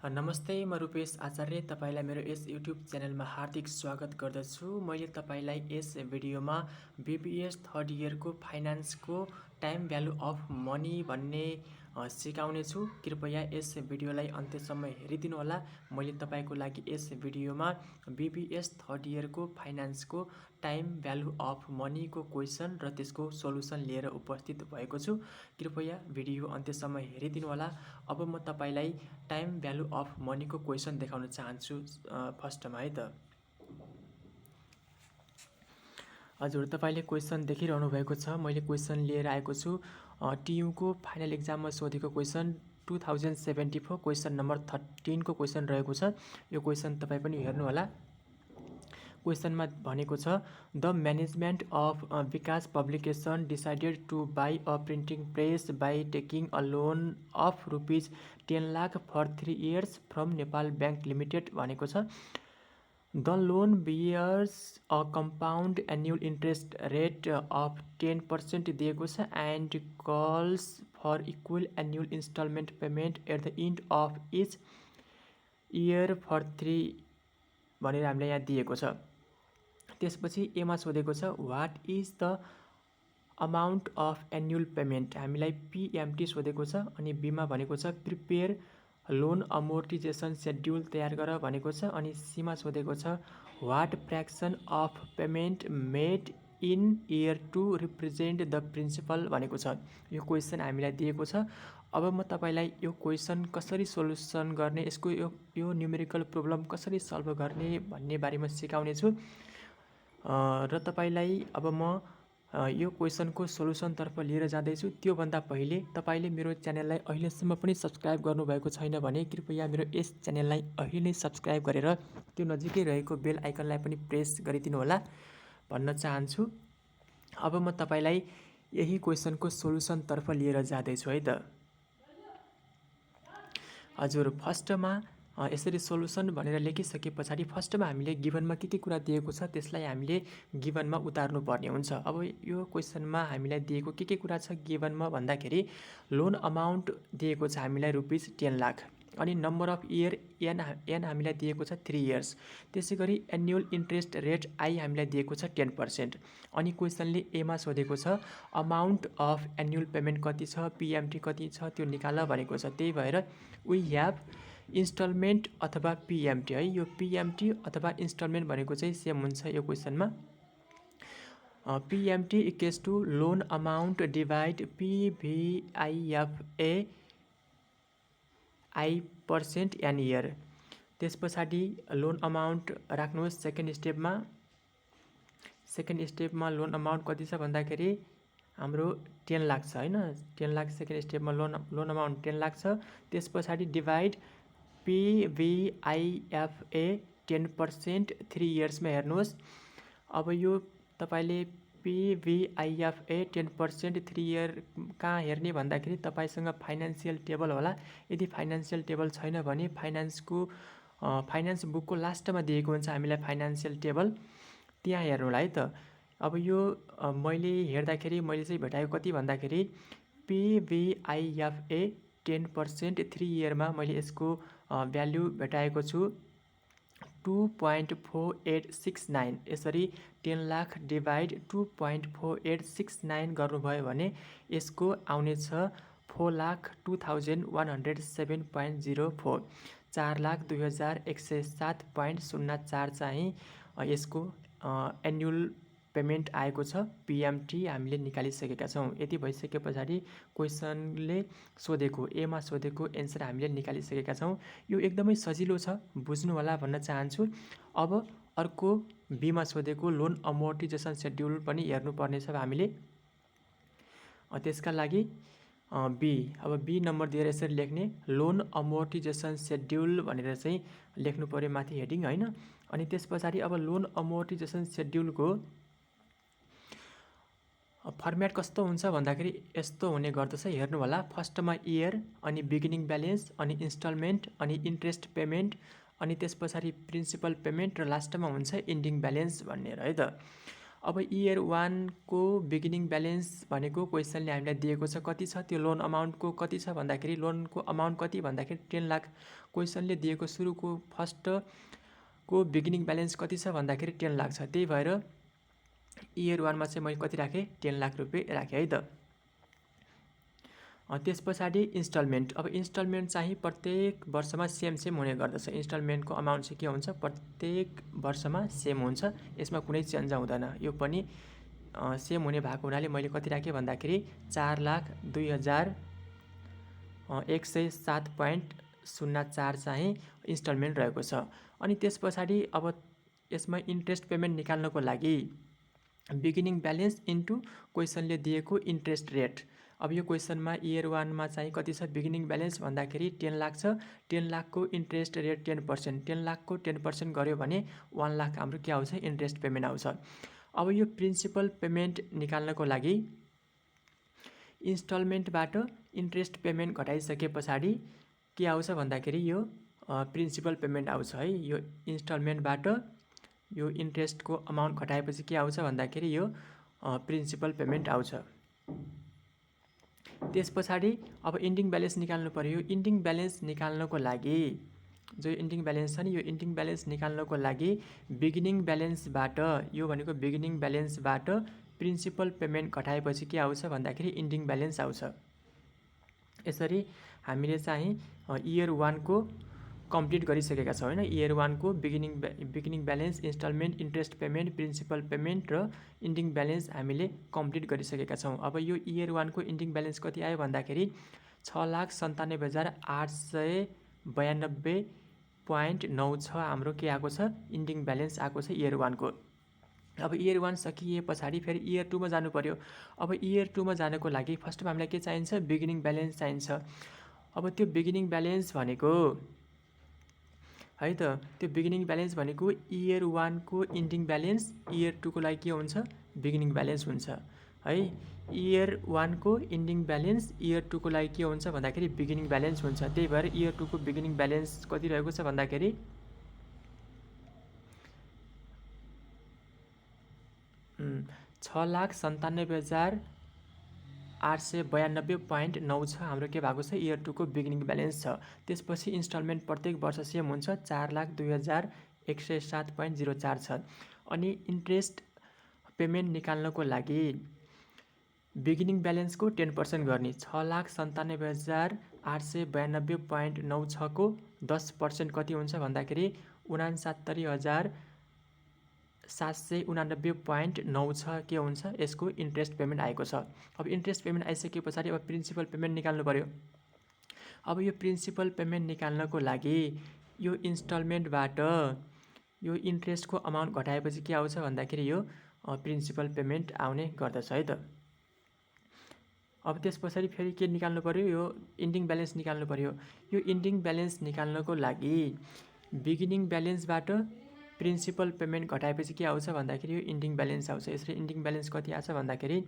नमस्ते, म रूपेश आचार्य तपाईँलाई मेरो यस युट्युब च्यानलमा हार्दिक स्वागत गर्दछु। मैले तपाईँलाई यस भिडियोमा बीबीएस थर्ड इयरको फाइनान्सको टाइम भ्यालु अफ मनी भन्ने सिकाउने छु। कृपया यस भिडियोलाई अन्त्यसम्म हेरिदिनु होला। मैले तपाईँको लागि यस भिडियोमा बीबीएस थर्ड इयरको फाइनान्सको टाइम भ्यालु अफ मनीको क्वेसन र त्यसको सोलुसन लिएर उपस्थित भएको छु। कृपया भिडियो अन्त्यसम्म हेरिदिनु होला। अब म तपाईँलाई टाइम भ्यालु अफ मनीको क्वेसन देखाउन चाहन्छु फर्स्टमा है त। हजुर, तपाईँले क्वेसन देखिरहनु भएको छ। मैले क्वेसन लिएर आएको छु। टियुको फाइनल एक्जाममा सोधेको क्वेसन 2074 क्वेसन नम्बर 13 को क्वेसन रहेको छ। यो क्वेसन तपाईँ पनि हेर्नु होला। क्वेसनमा भनेको छ the management of Vikas publication decided to buy a printing press by taking a loan of ₹10 lakh for 3 years from Nepal bank limited भनेको छ। The loan bears a compound annual interest rate of 10% दिएको छ and calls for equal annual instalment payment at the end of each year for 3 भनेर हामीलाई यहाँ दिएको छ। त्यसपछि एमा सोधेको छ what is the amount of annual payment, हामीलाई पिएमटी सोधेको छ। अनि बीमा भनेको छ प्रिपेयर लोन अमोर्टिजेसन सेड्युल तयार गर भनेको छ। अनि सीमा सोधेको छ what fraction of payment made in year to represent the principal भनेको छ। यो क्वेसन हामीलाई दिएको छ। अब म तपाईँलाई यो क्वेसन कसरी सोल्युसन गर्ने, यसको यो न्युमेरिकल प्रोब्लम कसरी सल्भ गर्ने भन्ने बारेमा सिकाउने छु। र तपाईँलाई अब म यो क्वेसनको सोल्युसनतर्फ लिएर जाँदैछु। त्योभन्दा पहिले तपाईँले मेरो च्यानललाई अहिलेसम्म पनि सब्सक्राइब गर्नुभएको छैन भने कृपया मेरो यस च्यानललाई अहिले नै सब्सक्राइब गरेर त्यो नजिकै रहेको बेल आइकनलाई पनि प्रेस गरिदिनु होला भन्न चाहन्छु। अब म तपाईँलाई यही क्वेसनको सोल्युसनतर्फ लिएर जाँदैछु है त। हजुर, फर्स्टमा यसरी सोल्युसन भनेर लेखिसके पछाडि फर्स्टमा हामीले गिभनमा के कुरा दिएको छ त्यसलाई हामीले गिभनमा उतार्नु पर्ने हुन्छ। अब यो क्वेसनमा हामीलाई दिएको के कुरा छ गिभनमा भन्दाखेरि लोन अमाउन्ट दिएको छ हामीलाई ₹10 लाख। अनि नम्बर अफ इयर एन हामीलाई दिएको छ 3 इयर्स। त्यसै गरी एन्युअल इन्ट्रेस्ट रेट आई हामीलाई दिएको छ 10%। अनि क्वेसनले एमा सोधेको छ अमाउन्ट अफ एन्युअल पेमेन्ट कति छ, पिएमटी कति छ त्यो निकाल भनेको छ। त्यही भएर वी ह्याभ इन्स्टलमेन्ट अथवा पिएमटी है। यो पिएमटी अथवा इन्स्टलमेन्ट भनेको चाहिँ सेम हुन्छ यो क्वेसनमा। PMT equals to loan amount divide PVIFA I% n year. त्यस पछाडि लोन अमाउन्ट राख्नुहोस् सेकेन्ड स्टेपमा लोन अमाउन्ट कति छ भन्दाखेरि हाम्रो 10 लाख छ हैन। 10 लाख सेकेन्ड स्टेपमा लोन अमाउन्ट 10 लाख छ। त्यस पछाडि डिभाइड पिभिआइएफए 10% 3 इयर्समा हेर्नुहोस्। अब यो तपाईँले पिभिआइएफए 10% 3 इयर कहाँ हेर्ने भन्दाखेरि तपाईँसँग फाइनेन्सियल टेबल होला। यदि फाइनेन्सियल टेबल छैन भने फाइनेन्स बुकको लास्टमा दिएको हुन्छ हामीलाई फाइनेन्सियल टेबल, त्यहाँ हेर्नु होला है त। अब यो मैले हेर्दाखेरि मैले चाहिँ भेटाएको कति भन्दाखेरि पिभिआइएफए 10% 3 इयरमा मैले यसको भ्याल्यु भेटाएको छु 2.4869। यसरी 10 लाख डिभाइड 2.4869 गर्नुभयो भने यसको आउनेछ 4,02,107.04। 4,02,107.04 चाहिँ यसको एन्युअल पेमेन्ट आएको छ। पिएमटी हामीले निकालिसकेका छौँ। यति भइसके पछाडि क्वेसनले सोधेको एमा सोधेको एन्सर हामीले निकालिसकेका छौँ। यो एकदमै सजिलो छ, बुझ्नु होला भन्न चाहन्छु। अब अर्को बीमा सोधेको लोन अमोर्टिजेसन सेड्युल पनि हेर्नुपर्ने छ हामीले। त्यसका लागि अब बी नम्बर दिएर यसरी लेख्ने लोन अमोर्टिजेसन सेड्युल भनेर चाहिँ लेख्नु पर्यो माथि हेडिङ हैन। अनि त्यस पछाडि अब लोन अमोर्टिजेसन सेड्युलको फर्मेट कस्तो हुन्छ भन्दाखेरि यस्तो हुने गर्दछ, हेर्नु होला। फर्स्टमा इयर, अनि बिगिनिङ ब्यालेन्स, अनि इन्स्टलमेन्ट, अनि इन्ट्रेस्ट पेमेन्ट, अनि त्यस पछाडि प्रिन्सिपल पेमेन्ट र लास्टमा हुन्छ इन्डिङ ब्यालेन्स भनेर है त। अब इयर 1 को बिगिनिङ ब्यालेन्स भनेको क्वेसनले हामीलाई दिएको छ कति छ, त्यो लोन अमाउन्टको कति छ भन्दाखेरि लोनको अमाउन्ट कति भन्दाखेरि 10 लाख क्वेसनले दिएको सुरुको फर्स्टको बिगिनिङ ब्यालेन्स कति छ भन्दाखेरि 10 लाख छ। त्यही भएर इयर 1 मा चाहिँ मैले कति राखेँ 10 लाख रुपियाँ राखेँ है त। त्यस पछाडि इन्स्टलमेन्ट। अब इन्स्टलमेन्ट चाहिँ प्रत्येक वर्षमा सेम हुने गर्दछ। इन्स्टलमेन्टको अमाउन्ट चाहिँ के हुन्छ प्रत्येक वर्षमा सेम हुन्छ, यसमा कुनै चेन्ज हुँदैन। यो पनि सेम हुने भएको हुनाले मैले कति राखेँ भन्दाखेरि 4,02,107.04 चाहिँ इन्स्टलमेन्ट रहेको छ। अनि त्यस पछाडि अब यसमा इन्ट्रेस्ट पेमेन्ट निकाल्नको लागि बिगिनिङ ब्यालेन्स इन्टु क्वेसनले दिएको इन्ट्रेस्ट रेट। अब यो क्वेसनमा इयर 1 मा चाहिँ कति छ बिगिनिङ ब्यालेन्स भन्दाखेरि 10 लाख छ। 10 लाखको इन्ट्रेस्ट रेट 10%, 10 लाखको 10% गर्यो भने 1 लाख हाम्रो के आउँछ इन्ट्रेस्ट पेमेन्ट आउँछ। अब यो प्रिन्सिपल पेमेन्ट निकाल्नको लागि इन्स्टलमेन्टबाट इन्ट्रेस्ट पेमेन्ट घटाइसके पछाडि के आउँछ भन्दाखेरि यो प्रिन्सिपल पेमेन्ट आउँछ है। यो इन्स्टलमेन्टबाट यो इन्ट्रेस्टको अमाउन्ट घटाएपछि के आउँछ भन्दाखेरि यो प्रिन्सिपल पेमेन्ट आउँछ। त्यस पछाडि अब इन्डिङ ब्यालेन्स निकाल्नु पर्यो। इन्डिङ ब्यालेन्स निकाल्नको लागि जो इन्डिङ ब्यालेन्स छ नि, यो इन्डिङ ब्यालेन्स निकाल्नको लागि बिगिनिङ ब्यालेन्सबाट, यो भनेको बिगिनिङ ब्यालेन्सबाट प्रिन्सिपल पेमेन्ट घटाएपछि के आउँछ भन्दाखेरि इन्डिङ ब्यालेन्स आउँछ। यसरी हामीले चाहिँ इयर 1 को कम्प्लिट गरिसकेका छौँ हैन। इयर 1 को beginning balance, instalment, interest payment, principal payment र इन्डिङ ब्यालेन्स हामीले कम्प्लिट गरिसकेका छौँ। अब यो इयर 1 को इन्डिङ ब्यालेन्स कति आयो भन्दाखेरि 6,97,892.96 हाम्रो के आएको छ इन्डिङ ब्यालेन्स आएको छ इयर 1 को। अब इयर 1 सकिए पछाडि फेरि इयर 2 मा जानु पर्यो। अब इयर 2 मा जानको लागि फर्स्टमा हामीलाई के चाहिन्छ बिगिनिङ ब्यालेन्स चाहिन्छ। अब त्यो बिगिनिङ ब्यालेन्स भनेको है त, त्यो बिगिनिङ ब्यालेन्स भनेको इयर 1 को इन्डिङ ब्यालेन्स इयर 2 को लागि के हुन्छ बिगिनिङ ब्यालेन्स हुन्छ है। इयर 1 को इन्डिङ ब्यालेन्स इयर 2 को लागि के हुन्छ भन्दाखेरि बिगिनिङ ब्यालेन्स हुन्छ। त्यही भएर इयर 2 को बिगिनिङ ब्यालेन्स कति रहेको छ भन्दाखेरि 6,97,892.96 हाम्रो के भएको छ इयर 2 को बिगिनिङ ब्यालेन्स छ। त्यसपछि इन्स्टलमेन्ट प्रत्येक वर्ष सेम हुन्छ 4,02,107.04 छ। अनि इन्ट्रेस्ट पेमेन्ट निकाल्नको लागि बिगिनिङ ब्यालेन्सको 10% गर्ने, 6,97,892.96 को 10% कति हुन्छ भन्दाखेरि 69,789.96 के हुन्छ यसको इन्ट्रेस्ट पेमेन्ट आएको छ। अब इन्ट्रेस्ट पेमेन्ट आइसके पछाडि अब प्रिन्सिपल पेमेन्ट निकाल्नु पर्यो। अब यो प्रिन्सिपल पेमेन्ट निकाल्नको लागि यो इन्स्टलमेन्टबाट यो इन्ट्रेस्टको अमाउन्ट घटाएपछि के आउँछ भन्दाखेरि यो प्रिन्सिपल पेमेन्ट आउने गर्दछ है त। अब त्यस पछाडि फेरि के निकाल्नु पर्यो यो इन्डिङ ब्यालेन्स निकाल्नु पर्यो। यो इन्डिङ ब्यालेन्स निकाल्नको लागि बिगिनिङ ब्यालेन्सबाट प्रिन्सिपल पेमेन्ट घटाएपछि के आउँछ भन्दाखेरि यो इन्डिङ ब्यालेन्स आउँछ। यसरी इन्डिङ ब्यालेन्स कति आछ भन्दाखेरि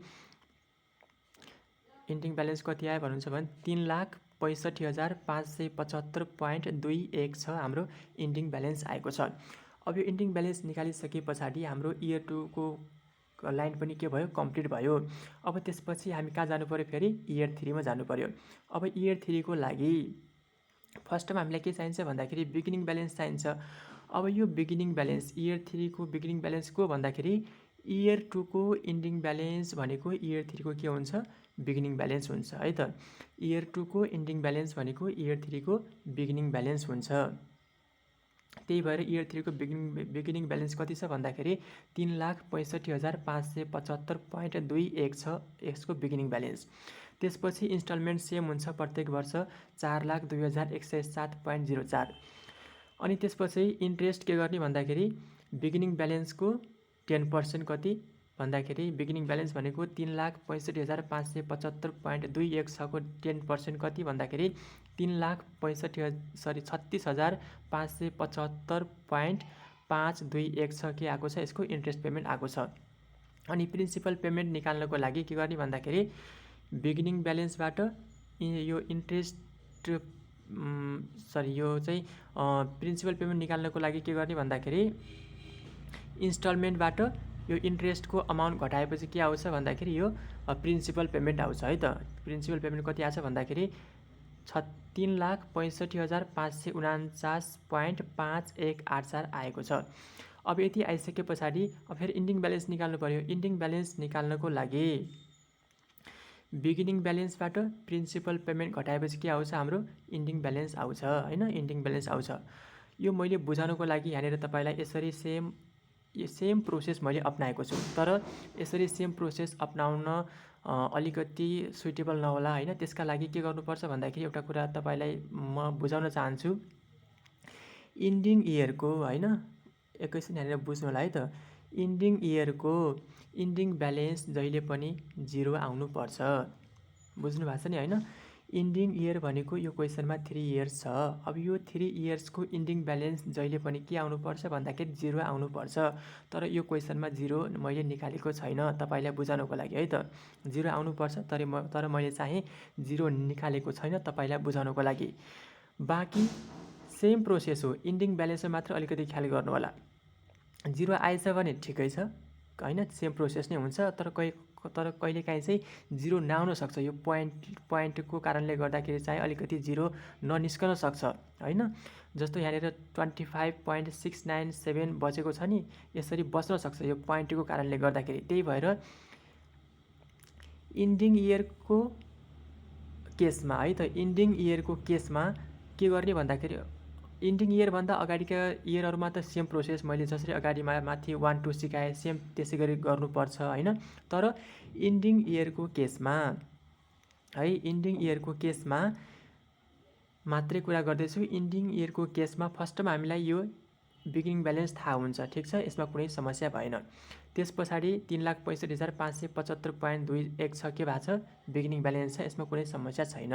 इन्डिङ ब्यालेन्स कति आयो भन्नुहुन्छ भने 3,65,575.21 छ हाम्रो इन्डिङ ब्यालेन्स आएको छ। अब यो इन्डिङ ब्यालेन्स निकालिसके पछाडि हाम्रो इयर 2 को लाइन पनि के भयो कम्प्लिट भयो। अब त्यसपछि हामी कहाँ जानु पर्यो फेरि इयर 3 मा जानु पर्यो। अब इयर 3 को लागि फर्स्टमा हामीलाई के चाहिन्छ भन्दाखेरि बिगिनिङ ब्यालेन्स चाहिन्छ। अब यो बिगिनिङ ब्यालेन्स इयर 3 को बिगिनिङ ब्यालेन्स को भन्दाखेरि इयर 2 को इन्डिङ ब्यालेन्स भनेको इयर 3 को के हुन्छ बिगिनिङ ब्यालेन्स हुन्छ है त। इयर 2 को इन्डिङ ब्यालेन्स भनेको इयर 3 को बिगिनिङ ब्यालेन्स हुन्छ। त्यही भएर इयर 3 को बिगिनिङ ब्यालेन्स कति छ भन्दाखेरि 3,65,575.21 छ यसको बिगिनिङ ब्यालेन्स। त्यसपछि इन्स्टलमेन्ट सेम हुन्छ प्रत्येक वर्ष 4,02,107.04। अनि त्यसपछि इन्ट्रेस्ट के गर्ने भन्दाखेरि बिगिनिङ ब्यालेन्सको 10% कति भन्दाखेरि बिगिनिङ ब्यालेन्स भनेको 3,65,575.21 को 10% कति भन्दाखेरि 36,575.521 छ के आएको छ यसको इन्ट्रेस्ट पेमेन्ट आएको छ। अनि प्रिन्सिपल पेमेन्ट निकाल्नको लागि के गर्ने भन्दाखेरि बिगिनिङ ब्यालेन्सबाट यो इन्ट्रेस्ट यो चाहिँ प्रिन्सिपल पेमेन्ट निकाल्नको लागि के गर्ने भन्दाखेरि इन्स्टलमेन्टबाट यो इन्ट्रेस्टको अमाउन्ट घटाएपछि के आउँछ भन्दाखेरि यो प्रिन्सिपल पेमेन्ट आउँछ है त। प्रिन्सिपल पेमेन्ट कति आछ भन्दाखेरि 3,65,549.5184 आएको छ। अब यति आइसके पछाडि अब फेरि इन्डिङ ब्यालेन्स निकाल्नु पर्यो। इन्डिङ ब्यालेन्स निकाल्नको लागि बिगिनिङ ब्यालेन्सबाट प्रिन्सिपल पेमेन्ट घटाएपछि के आउँछ हाम्रो इन्डिङ ब्यालेन्स आउँछ हैन। इन्डिङ ब्यालेन्स आउँछ। यो मैले बुझाउनको लागि यहाँनिर तपाईलाई यसरी सेम प्रोसेस मैले अपनाएको छु। तर यसरी सेम प्रोसेस अपनाउन अलिकति सुइटेबल नहोला हैन। त्यसका लागि के गर्नुपर्छ भन्दाखेरि एउटा कुरा तपाईलाई म बुझाउन चाहन्छु। इन्डिङ इयरको हैन एकैछिन यहाँनिर बुझ्नु होला है त। इन्डिङ इयरको इन्डिङ ब्यालेन्स जहिले पनि 0 आउनुपर्छ। बुझ्नु भएको छ नि हैन। इन्डिङ इयर भनेको यो क्वेसनमा 3 इयर्स छ। अब यो 3 इयर्सको इन्डिङ ब्यालेन्स जहिले पनि के आउनुपर्छ भन्दाखेरि 0 आउनुपर्छ। तर यो क्वेसनमा 0 मैले निकालेको छैन तपाईलाई बुझाउनको लागि है त। 0 आउनुपर्छ तर मैले चाहिँ 0 निकालेको छैन तपाईलाई बुझाउनको लागि। बाँकी सेम प्रोसेस हो। इन्डिङ ब्यालेन्समा मात्र अलिकति ख्याल गर्नु होला। 0 आएछ भने ठिकै छ हैन, सेम प्रोसेस नै हुन्छ। तर कहिलेकाहीँ चाहिँ 0 नआउन सक्छ। यो पोइन्टको कारणले गर्दाखेरि चाहिँ अलिकति 0 ननिस्कन सक्छ हैन। जस्तो यहाँनिर 25.697 बचेको छ नि, यसरी बच्न सक्छ यो पोइन्टको कारणले गर्दाखेरि। त्यही भएर इन्डिङ इयरको केसमा है त, इन्डिङ इयरको केसमा के गर्ने भन्दाखेरि इन्डिङ इयरभन्दा अगाडिका इयरहरुमा त सेम प्रोसेस मैले जसरी अगाडि माथि 1 2 सिकाए सेम त्यसै गरी गर्नुपर्छ हैन। तर इन्डिङ इयरको केसमा है, इन्डिङ इयरको केसमा मात्रै कुरा गर्दैछु। इन्डिङ इयरको केसमा फर्स्टमा हामीलाई यो बिगिनिङ ब्यालेन्स थाहा हुन्छ, ठीक छ, यसमा कुनै समस्या भएन। त्यस पछाडि 3,65,575.21 छ के भएको छ बिगिनिङ ब्यालेन्स छ, यसमा कुनै समस्या छैन।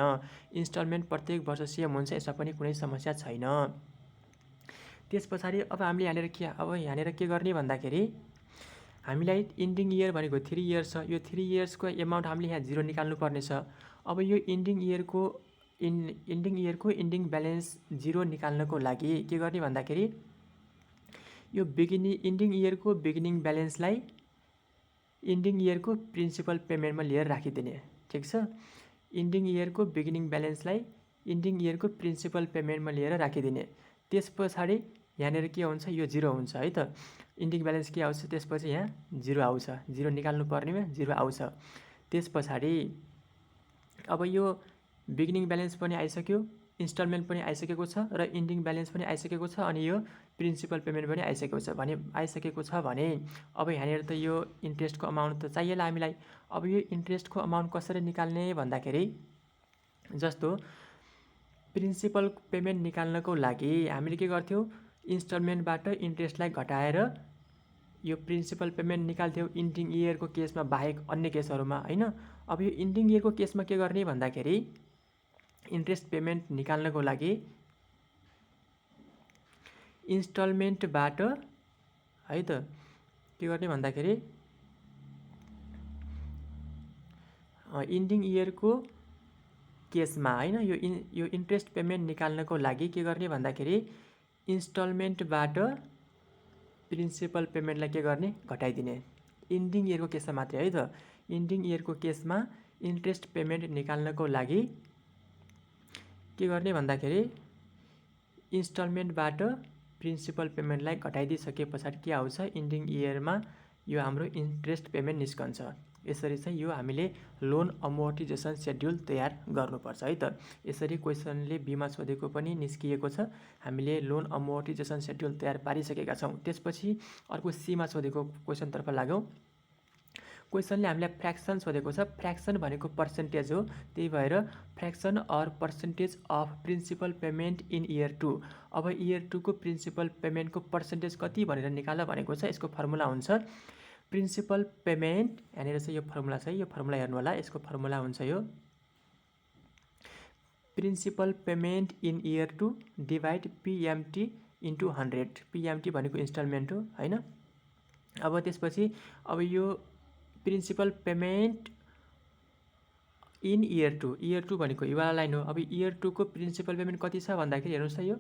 इन्स्टलमेन्ट प्रत्येक वर्ष सेम हुन्छ, यसमा पनि कुनै समस्या छैन। त्यस पछाडि अब हामीले यहाँनिर के गर्ने भन्दाखेरि हामीलाई इन्डिङ इयर भनेको 3 इयर्स छ। यो 3 इयर्सको एमाउन्ट हामीले यहाँ 0 निकाल्नु पर्ने छ। अब यो इन्डिङ इयरको इन्डिङ ब्यालेन्स 0 निकाल्नको लागि के गर्ने भन्दाखेरि यो इन्डिङ इयरको बिगिनिङ ब्यालेन्सलाई इन्डिङ इयरको प्रिन्सिपल पेमेन्टमा लिएर राखिदिने, ठीक छ। इन्डिङ इयरको बिगिनिङ ब्यालेन्सलाई इन्डिङ इयरको प्रिन्सिपल पेमेन्टमा लिएर राखिदिने। त्यस पछाडि यहाँनिर के हुन्छ यो 0 हुन्छ है त। इन्डिङ ब्यालेन्स के आउँछ त्यसपछि यहाँ 0 आउँछ। 0 निकाल्नु पर्नेमा 0 आउँछ। त्यस पछाडि अब यो बिगिनिङ ब्यालेन्स पनि आइसक्यो, इन्स्टलमेन्ट पनि आइसकेको छ र इन्डिङ ब्यालेन्स पनि आइसकेको छ अनि यो प्रिन्सिपल पेमेन्ट पनि आइसकेको छ भने अब यहाँनिर त यो इन्ट्रेस्टको अमाउन्ट त चाहिएला हामीलाई। अब यो इन्ट्रेस्टको अमाउन्ट कसरी निकाल्ने भन्दाखेरि जस्तो प्रिन्सिपल पेमेन्ट निकाल्नको लागि हामीले के गर्थ्यौँ, इन्स्टलमेन्टबाट इन्ट्रेस्टलाई घटाएर यो प्रिन्सिपल पेमेन्ट निकाल्थ्यौँ इन्डिङ इयरको केसमा बाहेक अन्य केसहरूमा हैन। अब यो इन्डिङ इयरको केसमा के गर्ने भन्दाखेरि इन्ट्रेस्ट पेमेन्ट निकाल्नको लागि इन्स्टलमेन्टबाट है त के गर्ने भन्दाखेरि इन्डिङ इयरको केसमा हैन यो इन्ट्रेस्ट पेमेन्ट निकाल्नको लागि के गर्ने भन्दाखेरि इन्स्टलमेन्टबाट प्रिन्सिपल पेमेन्टलाई के गर्ने घटाइदिने। इन्डिङ इयरको केसमा मात्रै है त। इन्डिङ इयरको केसमा इन्ट्रेस्ट पेमेन्ट निकाल्नको लागि के गर्ने भन्दाखेरि इन्स्टलमेन्टबाट प्रिन्सिपल पेमेन्टलाई घटाइदिसके पछाडि के आउँछ इन्डिङ इयरमा यो हाम्रो इन्ट्रेस्ट पेमेन्ट निस्कन्छ। यसरी चाहिँ यो हामीले लोन अमोर्टिजेसन सेड्युल तयार गर्नुपर्छ है त। यसरी क्वेसनले बीमा सोधेको पनि निस्किएको छ। हामीले लोन अमोर्टिजेसन सेड्युल तयार पारिसकेका छौँ। त्यसपछि अर्को सीमा सोधेको क्वेसनतर्फ लागौँ। क्वेसनले हामीलाई फ्र्याक्सन सोधेको छ। फ्र्याक्सन भनेको पर्सेन्टेज हो, त्यही भएर fraction or percentage of principal payment in year 2। अब इयर 2 को प्रिन्सिपल पेमेन्टको पर्सेन्टेज कति भनेर निकाल भनेको छ। यसको फर्मुला हुन्छ प्रिन्सिपल पेमेन्ट, यहाँनिर चाहिँ यो फर्मुला छ, यो फर्मुला हेर्नु होला। यसको फर्मुला हुन्छ यो principal payment in year 2 divide PMT into 100। PMT भनेको इन्स्टलमेन्ट हो हैन। अब त्यसपछि अब यो प्रिन्सिपल पेमेन्ट इन इयर 2 भनेको यो वाला लाइन हो। अब इयर 2 को प्रिन्सिपल पेमेन्ट कति छ भन्दाखेरि हेर्नुहोस् त यो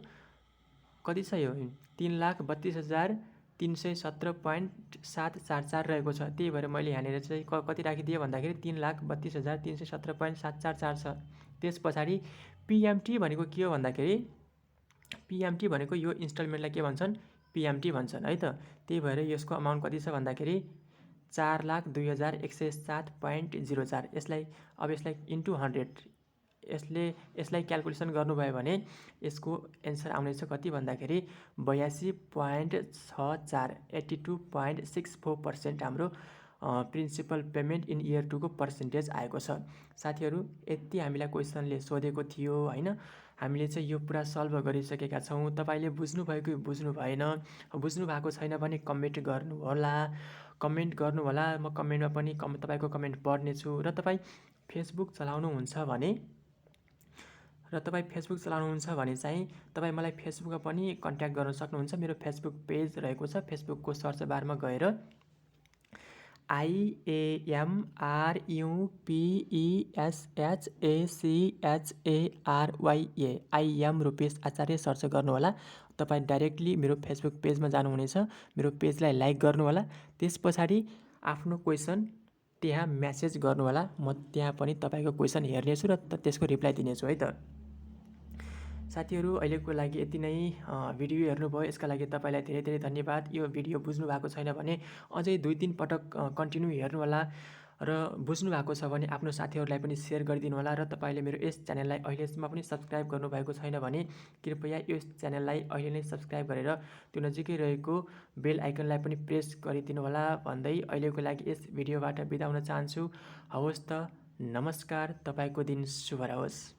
कति छ, यो 3,32,000 317.744 रहेको छ। त्यही भएर मैले यहाँनिर चाहिँ कति राखिदिएँ भन्दाखेरि 3,32,317.744 छ। त्यस पछाडि पिएमटी भनेको के हो भन्दाखेरि पिएमटी भनेको यो इन्स्टलमेन्टलाई के भन्छन्, पिएमटी भन्छन् है त। त्यही भएर यसको अमाउन्ट कति छ भन्दाखेरि 4,02,107.04। यसलाई इन्टु 100 यसलाई क्यालकुलेसन गर्नुभयो भने यसको एन्सर आउनेछ कति भन्दाखेरि 82.64 82.64% हाम्रो प्रिन्सिपल पेमेन्ट इन इयर 2 को पर्सेन्टेज आएको छ। साथीहरू यति हामीलाई क्वेसनले सोधेको थियो होइन। हामीले चाहिँ यो पुरा सल्भ गरिसकेका छौँ। तपाईँले बुझ्नुभयो कि बुझ्नु भएन, बुझ्नु भएको छैन भने कमेन्ट गर्नुहोला, म कमेन्टमा पनि तपाईँको कमेन्ट पढ्नेछु। र तपाईँ फेसबुक चलाउनुहुन्छ भने चाहिँ तपाईँ मलाई फेसबुकमा पनि कन्ट्याक्ट गर्न सक्नुहुन्छ। मेरो फेसबुक पेज रहेको छ। फेसबुकको सर्च बारमा गएर IAMRUPESHACHARYA IAM रुपेश आचार्य सर्च गर्नुहोला। तपाईँ डाइरेक्टली मेरो फेसबुक पेजमा जानुहुनेछ। मेरो पेजलाई लाइक गर्नुहोला। त्यस पछाडि आफ्नो क्वेसन त्यहाँ म्यासेज गर्नुहोला। म त्यहाँ पनि तपाईँको क्वेसन हेर्नेछु र त्यसको रिप्लाई दिनेछु है त। साथीहरू अहिलेको लागि यति नै। भिडियो हेर्नुभयो यसका लागि तपाईँलाई धेरै धेरै धन्यवाद। यो भिडियो बुझ्नु भएको छैन भने अझै 2-3 पटक कन्टिन्यू हेर्नुहोला र बुझ्नु भएको छ भने आफ्नो साथीहरूलाई पनि सेयर गरिदिनु होला। र तपाईँले मेरो यस च्यानललाई अहिलेसम्म पनि सब्सक्राइब गर्नुभएको छैन भने कृपया यस च्यानललाई अहिले नै सब्सक्राइब गरेर त्यो नजिकै रहेको बेल आइकनलाई पनि प्रेस गरिदिनु होला भन्दै अहिलेको लागि यस भिडियोबाट बिदा हुन चाहन्छु। हवस् त, नमस्कार। तपाईँको दिन शुभ रहोस्।